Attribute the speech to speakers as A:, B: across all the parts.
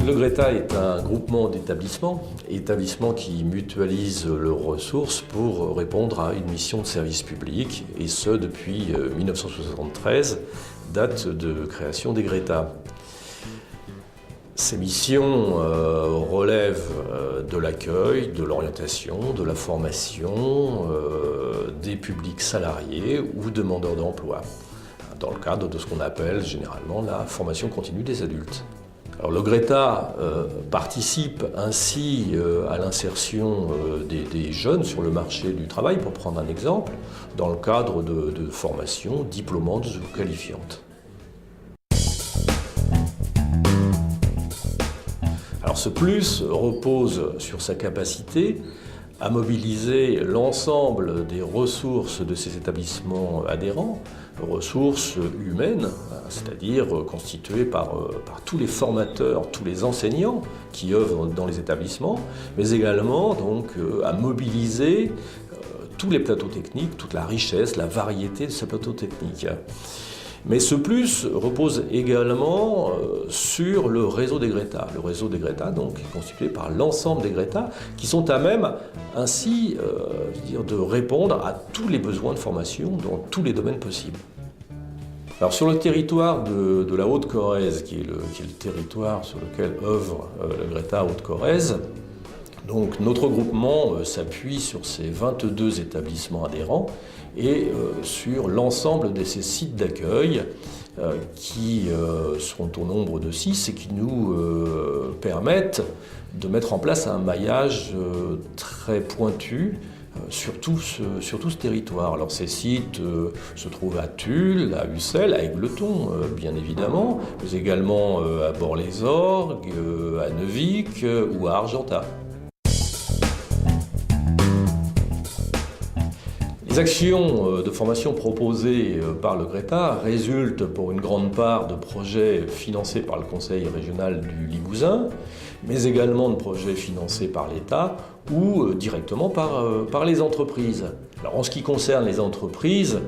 A: Le Greta est un groupement établissements qui mutualisent leurs ressources pour répondre à une mission de service public, et ce depuis 1973, date de création des Greta. Ces missions relèvent de l'accueil, de l'orientation, de la formation des publics salariés ou demandeurs d'emploi, dans le cadre de ce qu'on appelle généralement la formation continue des adultes. Alors, le Greta participe ainsi à l'insertion des jeunes sur le marché du travail, pour prendre un exemple, dans le cadre de formations diplômantes ou qualifiantes. Alors, ce plus repose sur sa capacité à mobiliser l'ensemble des ressources de ces établissements adhérents, ressources humaines, c'est-à-dire constituées par tous les formateurs, tous les enseignants qui œuvrent dans les établissements, mais également donc, à mobiliser tous les plateaux techniques, toute la richesse, la variété de ces plateaux techniques. Mais ce plus repose également sur le réseau des Greta. Le réseau des Greta, donc, est constitué par l'ensemble des Greta, qui sont à même ainsi de répondre à tous les besoins de formation dans tous les domaines possibles. Alors, sur le territoire de la Haute-Corrèze, qui est le territoire sur lequel œuvre le Greta Haute-Corrèze, donc notre groupement s'appuie sur ces 22 établissements adhérents et sur l'ensemble de ces sites d'accueil qui sont au nombre de 6 et qui nous permettent de mettre en place un maillage très pointu sur tout ce territoire. Alors, ces sites se trouvent à Tulle, à Ussel, à Égletons, bien évidemment, mais également à Bar-les-Orgues, à Neuvic ou à Argentat. Les actions de formation proposées par le Greta résultent pour une grande part de projets financés par le Conseil régional du Limousin, mais également de projets financés par l'État ou directement par les entreprises. Alors, en ce qui concerne les entreprises,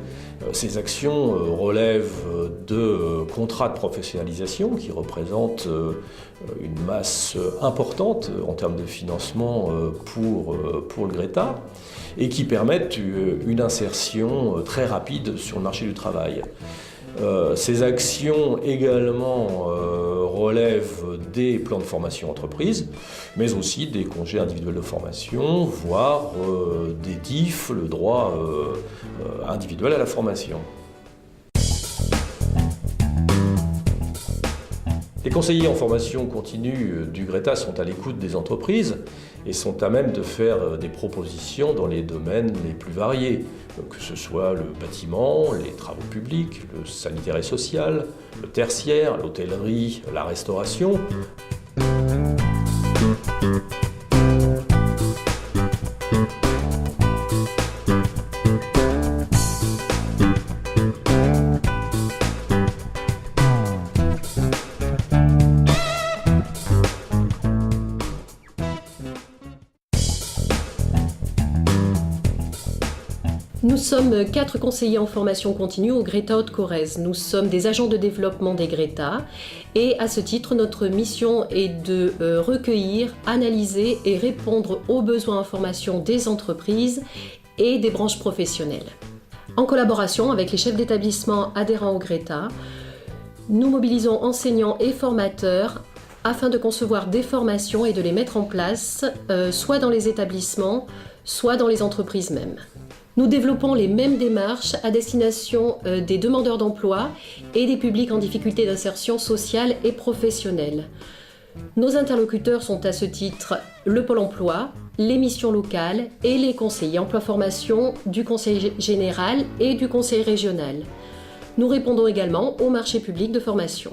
A: ces actions relèvent de contrats de professionnalisation qui représentent une masse importante en termes de financement pour le Greta, et qui permettent une insertion très rapide sur le marché du travail. Ces actions également relèvent des plans de formation entreprise, mais aussi des congés individuels de formation, voire des DIF, le droit individuel à la formation. Les conseillers en formation continue du Greta sont à l'écoute des entreprises et sont à même de faire des propositions dans les domaines les plus variés, que ce soit le bâtiment, les travaux publics, le sanitaire et social, le tertiaire, l'hôtellerie, la restauration.
B: Nous sommes 4 conseillers en formation continue au Greta Haute-Corrèze. Nous sommes des agents de développement des Greta et à ce titre, notre mission est de recueillir, analyser et répondre aux besoins en formation des entreprises et des branches professionnelles. En collaboration avec les chefs d'établissement adhérents au Greta, nous mobilisons enseignants et formateurs afin de concevoir des formations et de les mettre en place, soit dans les établissements, soit dans les entreprises mêmes. Nous développons les mêmes démarches à destination des demandeurs d'emploi et des publics en difficulté d'insertion sociale et professionnelle. Nos interlocuteurs sont à ce titre le Pôle emploi, les missions locales et les conseillers emploi-formation du Conseil général et du Conseil régional. Nous répondons également au marché public de formation.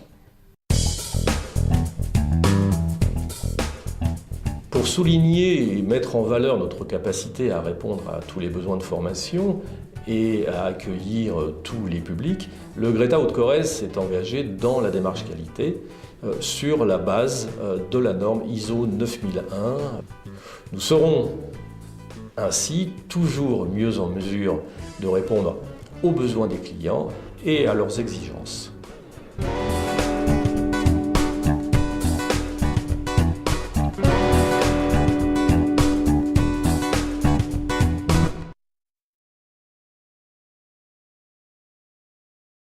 A: Pour souligner et mettre en valeur notre capacité à répondre à tous les besoins de formation et à accueillir tous les publics, le Greta Haute-Corrèze s'est engagé dans la démarche qualité sur la base de la norme ISO 9001. Nous serons ainsi toujours mieux en mesure de répondre aux besoins des clients et à leurs exigences.